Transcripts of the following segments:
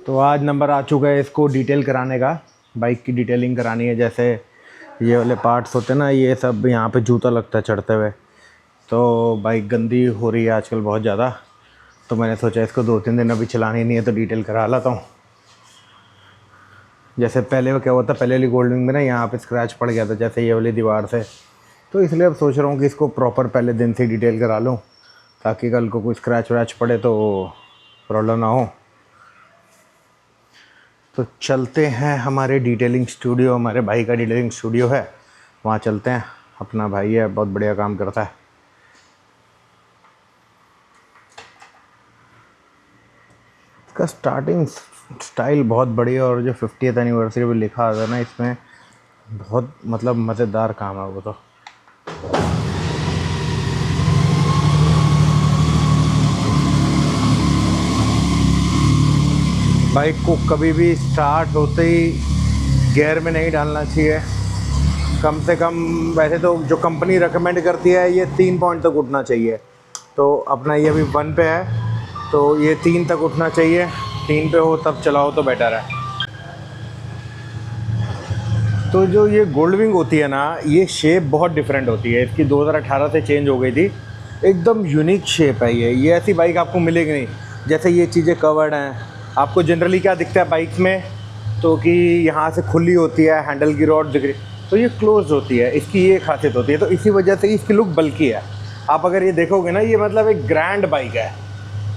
तो आज नंबर आ चुका है इसको डिटेल कराने का। बाइक की डिटेलिंग करानी है। जैसे ये वाले पार्ट्स होते हैं ना, ये सब यहाँ पे जूता लगता है चढ़ते हुए। तो बाइक गंदी हो रही है आजकल बहुत ज़्यादा, तो मैंने सोचा इसको 2-3 दिन अभी चलानी नहीं है तो डिटेल करा लाता हूँ। जैसे पहले वो क्या होता, पहले वाली गोल्ड विंग में ना यहाँ पे स्क्रैच पड़ गया था जैसे ये वाली दीवार से, तो इसलिए अब सोच रहा हूँ कि इसको प्रॉपर पहले दिन से डिटेल करा लूँ ताकि कल को कोई स्क्रैच वैच पड़े तो प्रॉब्लम ना हो। तो चलते हैं हमारे डिटेलिंग स्टूडियो, हमारे भाई का डिटेलिंग स्टूडियो है, वहाँ चलते हैं। अपना भाई है, बहुत बढ़िया काम करता है। इसका स्टार्टिंग स्टाइल बहुत बढ़िया, और जो 50th एनिवर्सरी भी लिखा आता है ना इसमें, बहुत मतलब मज़ेदार काम है वो तो। बाइक को कभी भी स्टार्ट होते ही गियर में नहीं डालना चाहिए। कम से कम वैसे तो जो कंपनी रेकमेंड करती है ये 3 पॉइंट तक उठना चाहिए, तो अपना ये अभी 1 पे है तो ये 3 तक उठना चाहिए। 3 पे हो तब चलाओ तो बेटर है। तो जो ये गोल्ड विंग होती है ना, ये शेप बहुत डिफरेंट होती है। इसकी 2018 से चेंज हो गई थी। एकदम यूनिक शेप है ये ऐसी बाइक आपको मिलेगी नहीं। जैसे ये चीज़ें कवर्ड हैं, आपको जनरली क्या दिखता है बाइक्स में, तो कि यहाँ से खुली होती है, हैंडल की रॉड दिख रही, तो ये क्लोज होती है। इसकी ये खासियत होती है, तो इसी वजह से इसकी लुक बल्की है। आप अगर ये देखोगे ना, ये मतलब एक ग्रैंड बाइक है।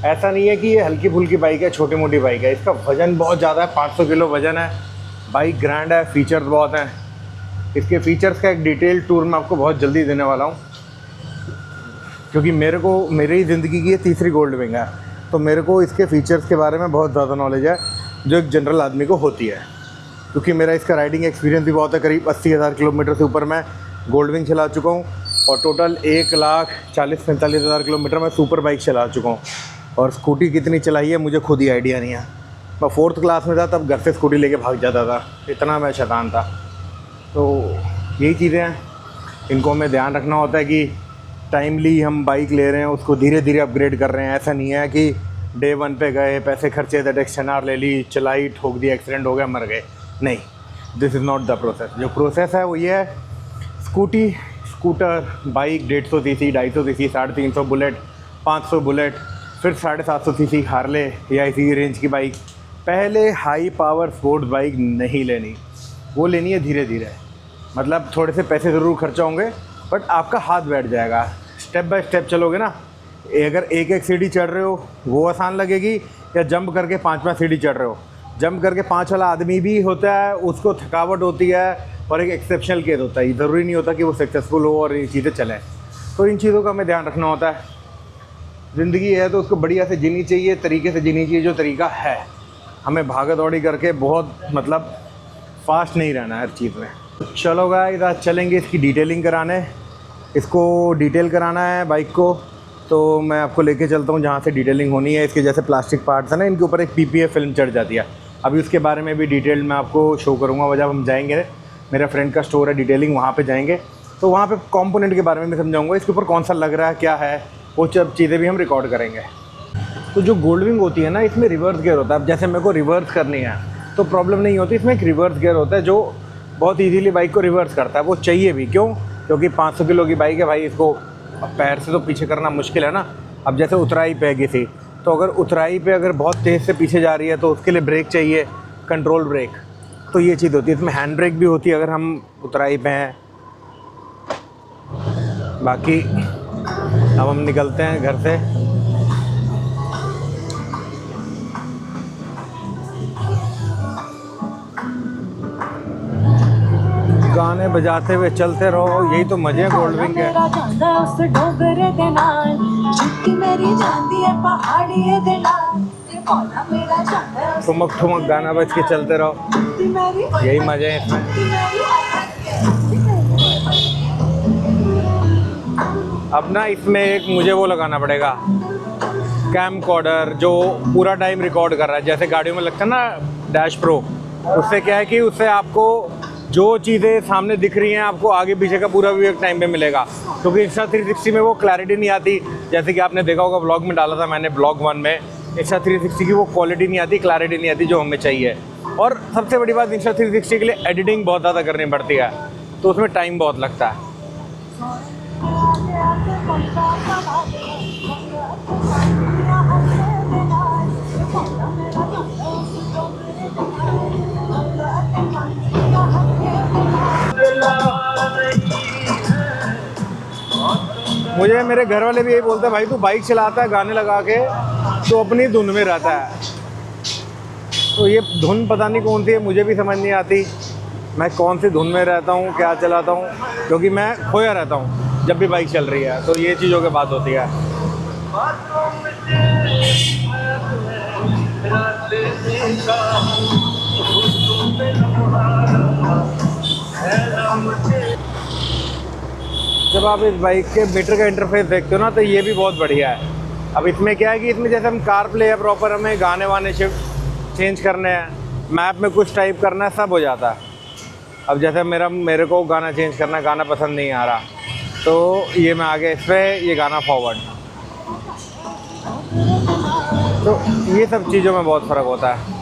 ऐसा नहीं है कि ये हल्की फुल्की बाइक है, छोटी मोटी बाइक है। इसका वज़न बहुत ज़्यादा है, 500 किलो वज़न है। बाइक ग्रैंड है, फीचर्स बहुत हैं। इसके फीचर्स का एक डिटेल टूर मैं आपको बहुत जल्दी देने वाला हूँ, क्योंकि मेरी ज़िंदगी की ये तीसरी गोल्ड विंग है, तो मेरे को इसके फ़ीचर्स के बारे में बहुत ज़्यादा नॉलेज है जो एक जनरल आदमी को होती है। क्योंकि मेरा इसका राइडिंग एक्सपीरियंस भी बहुत है। करीब 80,000 किलोमीटर से ऊपर मैं गोल्ड विंग चला चुका हूँ, और टोटल 1,40,45,000 किलोमीटर मैं सुपर बाइक चला चुका हूँ। और स्कूटी कितनी चलाई है मुझे खुद ही आइडिया नहीं है। मैं 4th क्लास में था तब घर से स्कूटी लेके भाग जाता था, इतना मैं शैतान था। तो यही चीज़ें हैं, इनको हमें ध्यान रखना होता है कि टाइमली हम बाइक ले रहे हैं, उसको धीरे धीरे अपग्रेड कर रहे हैं। ऐसा नहीं है कि डे 1 पे गए, पैसे खर्चे, ZX10R ले ली, चलाई, ठोक दी, एक्सीडेंट हो गया, मर गए। नहीं, this is not the process. जो प्रोसेस है वो ये है, scooter, bike 150 CC, 250 CC, 350 bullet, 500 bullet, फिर 750 सीसी हार्ले या इसी रेंज की बाइक। पहले हाई पावर स्पोर्ट्स बाइक नहीं लेनी, वो लेनी है धीरे धीरे। मतलब थोड़े से पैसे ज़रूर खर्चा होंगे, बट आपका हाथ बैठ जाएगा। स्टेप बाय स्टेप चलोगे ना। अगर एक सीढ़ी चढ़ रहे हो वो आसान लगेगी, या जंप करके 5वां सीढ़ी चढ़ रहे हो। जंप करके 5 वाला आदमी भी होता है, उसको थकावट होती है, और एक एक्सेप्शनल केस होता है। ज़रूरी नहीं होता कि वो सक्सेसफुल हो और ये चीज़ें चलें। तो इन चीज़ों का हमें ध्यान रखना होता है। ज़िंदगी है तो उसको बढ़िया से जीनी चाहिए, तरीके से जीनी चाहिए, जो तरीका है। हमें भागा दौड़ी करके बहुत मतलब फास्ट नहीं रहना है हर चीज़ में। चलो गाइस, आज चलेंगे इसकी डिटेलिंग कराने। इसको डिटेल कराना है बाइक को, तो मैं आपको लेके चलता हूँ जहाँ से डिटेलिंग होनी है। इसके जैसे प्लास्टिक पार्ट्स हैं ना, इनके ऊपर एक PPF फिल्म चढ़ जाती है। अभी उसके बारे में भी डिटेल मैं आपको शो करूँगा। जब हम जाएंगे, मेरा फ्रेंड का स्टोर है डिटेलिंग, वहाँ पे जाएंगे तो वहाँ पे कंपोनेंट के बारे में भी समझाऊँगा। इसके ऊपर कौन सा लग रहा है, क्या है, वो सब चीज़ें भी हम रिकॉर्ड करेंगे। तो जो गोल्ड विंग होती है ना, इसमें रिवर्स गियर होता है। अब जैसे मेरे को रिवर्स करनी है तो प्रॉब्लम नहीं होती। इसमें एक रिवर्स गियर होता है जो बहुत ईजीली बाइक को रिवर्स करता है। वो चाहिए भी क्यों? क्योंकि 500 किलो की बाइक है भाई, इसको पैर से तो पीछे करना मुश्किल है ना। अब जैसे उतराई पे है किसी, तो अगर उतराई पे अगर बहुत तेज़ से पीछे जा रही है तो उसके लिए ब्रेक चाहिए, कंट्रोल ब्रेक। तो ये चीज़ होती है। इसमें हैंड ब्रेक भी होती है अगर हम उतराई पे हैं। बाकी अब हम निकलते हैं घर से। गाने बजाते हुए चलते रहो, यही तो मजे हैं गोल्ड विंग के। ठुमक ठुमक गाना बज के चलते रहो, यही मजे हैं इसमें। अब ना इसमें एक मुझे वो लगाना पड़ेगा, कैमकॉर्डर, जो पूरा टाइम रिकॉर्ड कर रहा है। जैसे गाड़ियों में लगता है ना डैश प्रो, उससे क्या है कि उससे आपको जो चीज़ें सामने दिख रही हैं, आपको आगे पीछे का पूरा व्यू एक टाइम पे मिलेगा। क्योंकि Insta360 में वो क्लैरिटी नहीं आती। जैसे कि आपने देखा होगा, व्लॉग में डाला था मैंने, ब्लॉग 1 में, इंस्टा 360 की वो क्वालिटी नहीं आती, क्लैरिटी नहीं आती जो हमें चाहिए। और सबसे बड़ी बात, इंस्टा 360 के लिए एडिटिंग बहुत ज़्यादा करनी पड़ती है, तो उसमें टाइम बहुत लगता है। मुझे मेरे घर वाले भी यही बोलते हैं, भाई तू बाइक चलाता है गाने लगा के तो अपनी धुन में रहता है। तो ये धुन पता नहीं कौन सी है, मुझे भी समझ नहीं आती मैं कौन सी धुन में रहता हूँ, क्या चलाता हूँ, क्योंकि मैं खोया रहता हूँ जब भी बाइक चल रही है। तो ये चीज़ों की बात होती है। जब आप इस बाइक के मीटर का इंटरफेस देखते हो ना, तो ये भी बहुत बढ़िया है। अब इसमें क्या है कि इसमें जैसे हम कार प्ले है प्रॉपर, हमें गाने वाने शिफ्ट चेंज करने हैं, मैप में कुछ टाइप करना है, सब हो जाता है। अब जैसे मेरे को गाना चेंज करना, गाना पसंद नहीं आ रहा, तो ये मैं आगे इस पर ये गाना फॉरवर्ड, तो ये सब चीज़ों में बहुत फ़र्क होता है।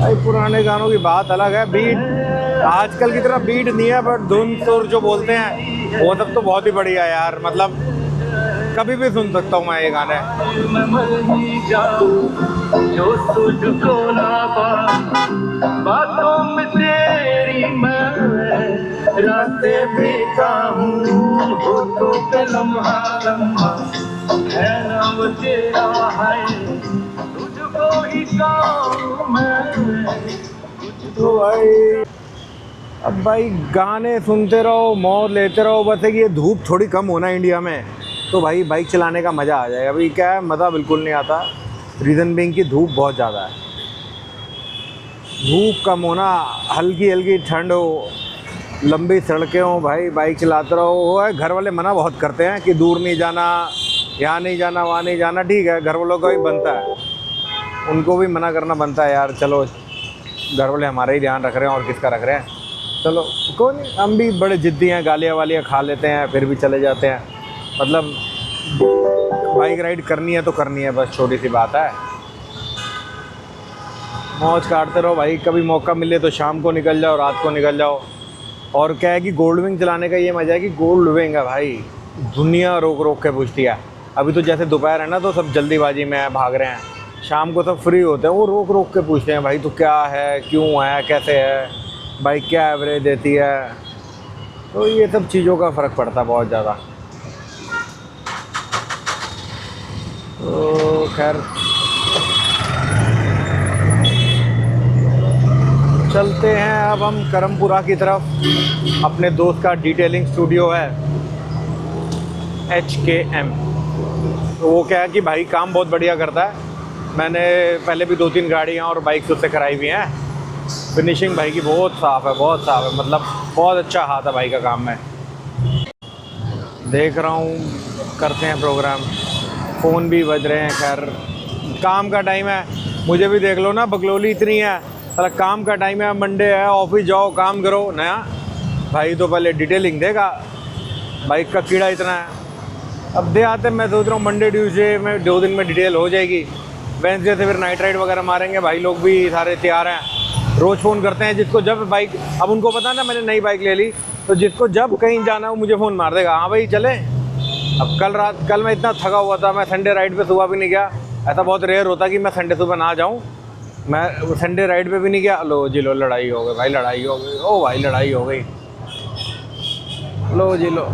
भाई पुराने गानों की बात अलग है, बीट आजकल की तरह बीट नहीं है, बट धुन सुर जो बोलते हैं वो सब तो बहुत ही बढ़िया है यार। मतलब कभी भी सुन सकता हूँ मैं ये गाने। जो तुझको ना बातों में तेरी मैं रास्ते भी पे लम्हा लम्हा है नाम तेरा है, तुझको ही तो भाई। अब भाई गाने सुनते रहो, मौज लेते रहो, बस है कि ये धूप थोड़ी कम होना इंडिया में, तो भाई बाइक चलाने का मज़ा आ जाएगा। अभी क्या है, मज़ा बिल्कुल नहीं आता, रीज़न बीइंग की धूप बहुत ज़्यादा है। धूप कम होना, हल्की हल्की ठंड हो, लंबी सड़कें हो, भाई बाइक चलाते रहो। वो है घर वाले मना बहुत करते हैं कि दूर नहीं जाना, यहाँ नहीं जाना, वहाँ नहीं जाना। ठीक है, घर वालों का भी बनता है, उनको भी मना करना बनता है यार। चलो घर वाले हमारा ही ध्यान रख रहे हैं और किसका रख रहे हैं, चलो कोई नहीं। हम भी बड़े ज़िद्दी हैं, गालियाँ वालियाँ खा लेते हैं, फिर भी चले जाते हैं। मतलब बाइक राइड करनी है तो करनी है, बस छोटी सी बात है। मौज काटते रहो भाई, कभी मौका मिले तो शाम को निकल जाओ, रात को निकल जाओ। और क्या है कि गोल्ड विंग चलाने का ये मज़ा है कि गोल्ड विंग है भाई, दुनिया रोक रोक के पूछती है। अभी तो जैसे दोपहर है ना, तो सब जल्दीबाजी में भाग रहे हैं, शाम को सब फ्री होते हैं, वो रोक रोक के पूछते हैं भाई तो क्या है, क्यों है, कैसे है, बाइक क्या एवरेज देती है। तो ये सब चीज़ों का फ़र्क पड़ता है बहुत ज़्यादा। तो खैर चलते हैं अब हम करमपुरा की तरफ। अपने दोस्त का डिटेलिंग स्टूडियो है HKM। तो वो क्या है कि भाई काम बहुत बढ़िया करता है। मैंने पहले भी 2-3 गाड़ियाँ और बाइक उससे कराई हुई हैं। फिनिशिंग भाई की बहुत साफ़ है, बहुत साफ़ है, मतलब बहुत अच्छा हाथ है भाई का काम में। देख रहा हूँ करते हैं प्रोग्राम, फ़ोन भी बज रहे हैं। खैर काम का टाइम है, मुझे भी देख लो ना, बकलोली इतनी है, साला काम का टाइम है, मंडे है, ऑफिस जाओ, काम करो। नया भाई तो पहले डिटेलिंग देगा, बाइक का कीड़ा इतना है। अब दे आते, मैं सोच रहा हूँ मंडे ट्यूसडे में 2 दिन में डिटेल हो जाएगी। वेडनेसडे से फिर नाइट राइड वगैरह मारेंगे। भाई लोग भी सारे तैयार हैं, रोज़ फ़ोन करते हैं जिसको जब बाइक, अब उनको पता ना मैंने नई बाइक ले ली, तो जिसको जब कहीं जाना है वो मुझे फ़ोन मार देगा, हाँ भाई चलें। अब कल मैं इतना थका हुआ था, मैं संडे राइड पे सुबह भी नहीं गया। ऐसा बहुत रेयर होता कि मैं संडे सुबह ना जाऊँ, मैं संडे राइड पे भी नहीं गया। लो जी लो, लड़ाई हो गई भाई, लड़ाई हो गई, ओ भाई लड़ाई हो गई, लो जी लो।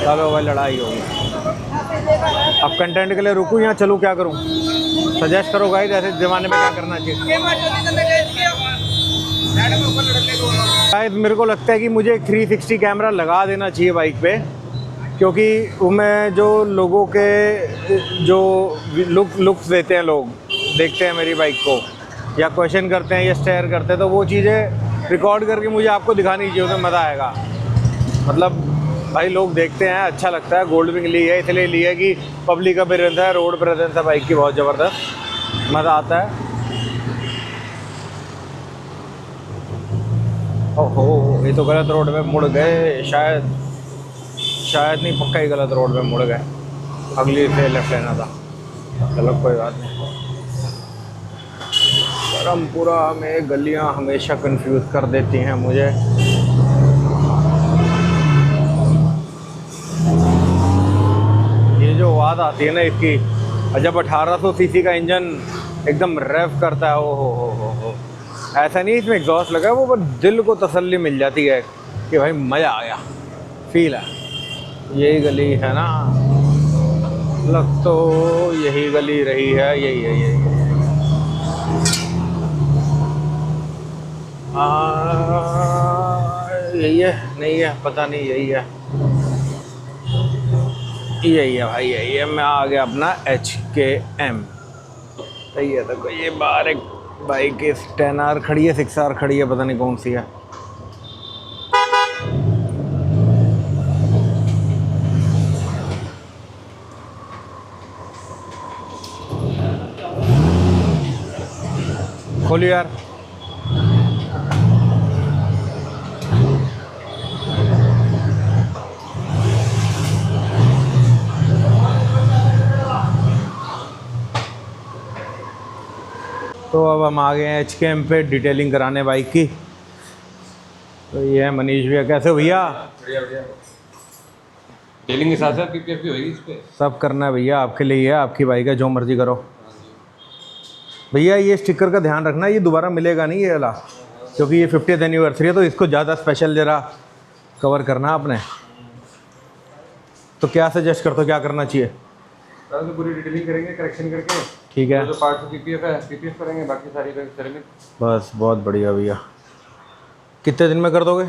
चलो भाई लड़ाई हो गई। अब कंटेंट के लिए रुकूँ या चलूँ, क्या करूँ, सजेस्ट करो गाइस, ऐसे ज़माने में क्या करना चाहिए। शायद मेरे को लगता है कि मुझे एक 360 कैमरा लगा देना चाहिए बाइक पे, क्योंकि मैं जो लोगों के जो लुक्स देते हैं, लोग देखते हैं मेरी बाइक को या क्वेश्चन करते हैं या स्टेयर करते हैं, तो वो चीज़ें रिकॉर्ड करके मुझे आपको दिखानी चाहिए, उसमें मज़ा आएगा। मतलब भाई लोग देखते हैं, अच्छा लगता है। गोल्ड विंग ली है इसलिए ली है कि पब्लिक का प्रेजेंस है, रोड प्रेजेंस है बाइक की बहुत ज़बरदस्त, मज़ा आता है। ओहो, ये तो गलत रोड में मुड़ गए शायद, शायद नहीं पक्का ही गलत रोड में मुड़ गए, अगली से लेफ्ट लेना था। चलो कोई बात नहीं। परमपुरा में गलियां हमेशा कंफ्यूज कर देती हैं मुझे। ये जो आवाज़ आती है ना इसकी, और जब 1800 सीसी का इंजन एकदम रेव करता है, ओ हो, ऐसा नहीं इसमें एग्जॉस्ट लगा है, वो बस दिल को तसल्ली मिल जाती है कि भाई मज़ा आ गया, फील है। यही गली है ना, लग तो यही गली रही है, यही है, यही है। यही है, नहीं है पता नहीं, यही है, यही है भाई, यही है। मैं आ गया अपना HKM, सही है। तो ये बाहर एक बाइक 10R खड़ी है, 6R खड़ी है, पता नहीं कौन सी है। खोलियो यार। तो अब हम आ गए हैं HKM पे डिटेलिंग कराने बाइक की। तो ये है मनीष भैया। कैसे हो भैया? बढ़िया बढ़िया। डिटेलिंग के साथ साथ PPF भी होगी इस पे। सब करना है भैया, आपके लिए है, आपकी बाइक है, जो मर्जी करो भैया। ये स्टिकर का ध्यान रखना, ये दोबारा मिलेगा नहीं ये वाला, क्योंकि ये 50th एनिवर्सरी है, तो इसको ज़्यादा स्पेशल जरा कवर करना आपने। तो क्या सजेस्ट करते हो, क्या करना चाहिए? तो पूरी डिटेलिंग करेंगे करेक्शन करके, ठीक है। जो पार्ट PPF है PPF करेंगे, बाकी सारी करेंगे। बस बहुत बढ़िया भैया। कितने दिन में कर दोगे?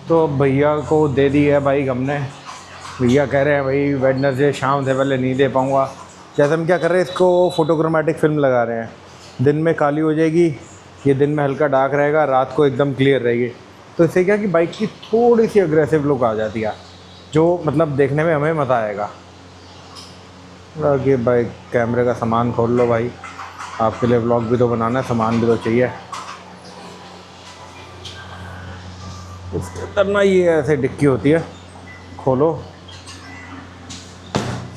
तो भैया को दे दी है बाइक हमने। भैया कह रहे हैं भाई वेडनेसडे शाम से पहले नहीं दे पाऊँगा। जैसे हम क्या कर रहे हैं, इसको फोटोक्रोमेटिक फिल्म लगा रहे हैं। दिन में काली हो जाएगी, ये दिन में हल्का डार्क रहेगा, रात को एकदम क्लियर रहेगी। तो इससे क्या कि बाइक की थोड़ी सी अग्रेसिव लुक आ जाती है, जो मतलब देखने में हमें मज़ा आएगा। आगे बाइक कैमरे का सामान खोल लो भाई, आपके लिए व्लॉग भी तो बनाना है, सामान भी तो चाहिए। इसके अंदर ना ये ऐसे डिक्की होती है, खोलो,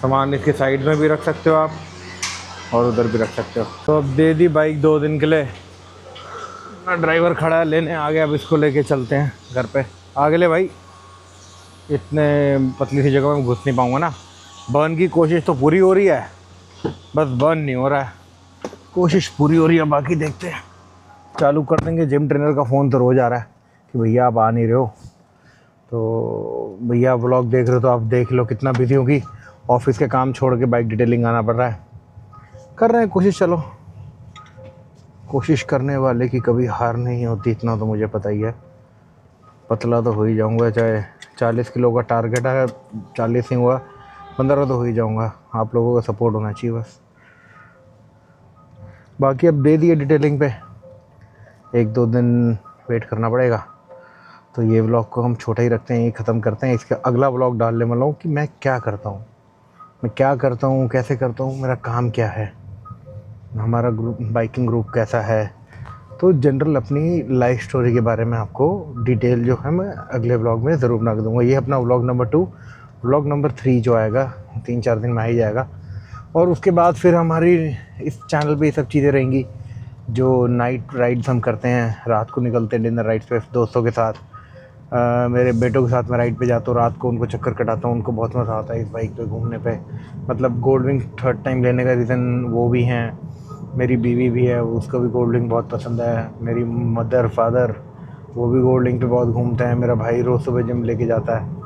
सामान इसके साइड में भी रख सकते हो आप और उधर भी रख सकते हो। तो अब दे दी बाइक 2 दिन के लिए। ना ड्राइवर खड़ा है, लेने आ गया। अब इसको लेके चलते हैं घर पे। आगे ले भाई, इतने पतली सी जगह में घुस नहीं पाऊँगा ना। बर्न की कोशिश तो पूरी हो रही है, बस बर्न नहीं हो रहा है। कोशिश पूरी हो रही है, बाकी देखते हैं। चालू कर देंगे। जिम ट्रेनर का फ़ोन तो रोज़ आ रहा है कि भैया आप आ नहीं रहे हो। तो भैया व्लॉग देख रहे हो तो आप देख लो कितना बिजी होगी। ऑफिस के काम छोड़ के बाइक डिटेलिंग आना पड़ रहा है। कर रहे हैं कोशिश। चलो, कोशिश करने वाले की कभी हार नहीं होती, इतना तो मुझे पता ही है। पतला तो हो ही जाऊंगा, चाहे 40 किलो का टारगेट है, 40 नहीं हुआ 15 तो हो ही जाऊंगा। आप लोगों का सपोर्ट होना चाहिए बस। बाकी अब दे दिए डिटेलिंग पे, 1-2 दिन वेट करना पड़ेगा। तो ये व्लॉग को हम छोटा ही रखते हैं, ये ख़त्म करते हैं। इसका अगला व्लॉग डालने वाला हूँ कि मैं क्या करता हूँ, कैसे करता हूँ, मेरा काम क्या है, हमारा ग्रुप बाइकिंग ग्रुप कैसा है। तो जनरल अपनी लाइफ स्टोरी के बारे में आपको डिटेल जो है मैं अगले व्लॉग में ज़रूर बना दूँगा। ये अपना व्लॉग नंबर 2। व्लॉग नंबर 3 जो आएगा 3-4 दिन में आ ही जाएगा। और उसके बाद फिर हमारी इस चैनल पे ये सब चीज़ें रहेंगी, जो नाइट राइड्स हम करते हैं, रात को निकलते हैं डिनर राइड्स पे दोस्तों के साथ। मेरे बेटों के साथ मैं राइड पे जाता हूँ, रात को उनको चक्कर कटाता हूँ, उनको बहुत मज़ा आता है इस बाइक पे घूमने पे। मतलब गोल्ड विंग 3rd टाइम लेने का रीज़न वो भी हैं। मेरी बीवी भी है, उसको भी गोल्ड विंग बहुत पसंद है। मेरी मदर फादर वो भी गोल्ड विंग पे बहुत घूमते हैं। मेरा भाई रोज़ सुबह जिम लेके जाता है।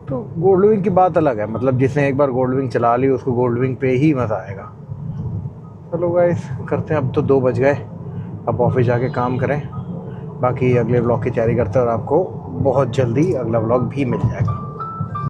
तो गोल्ड विंग की बात अलग है, मतलब जिसने एक बार गोल्ड विंग चला ली उसको गोल्ड विंग पे ही मज़ा आएगा। चलो गाइस करते हैं, अब तो 2 बज गए। अब ऑफिस जाके काम करें, बाकी अगले व्लॉग की तैयारी करते हैं और आपको बहुत जल्दी अगला व्लॉग भी मिल जाएगा।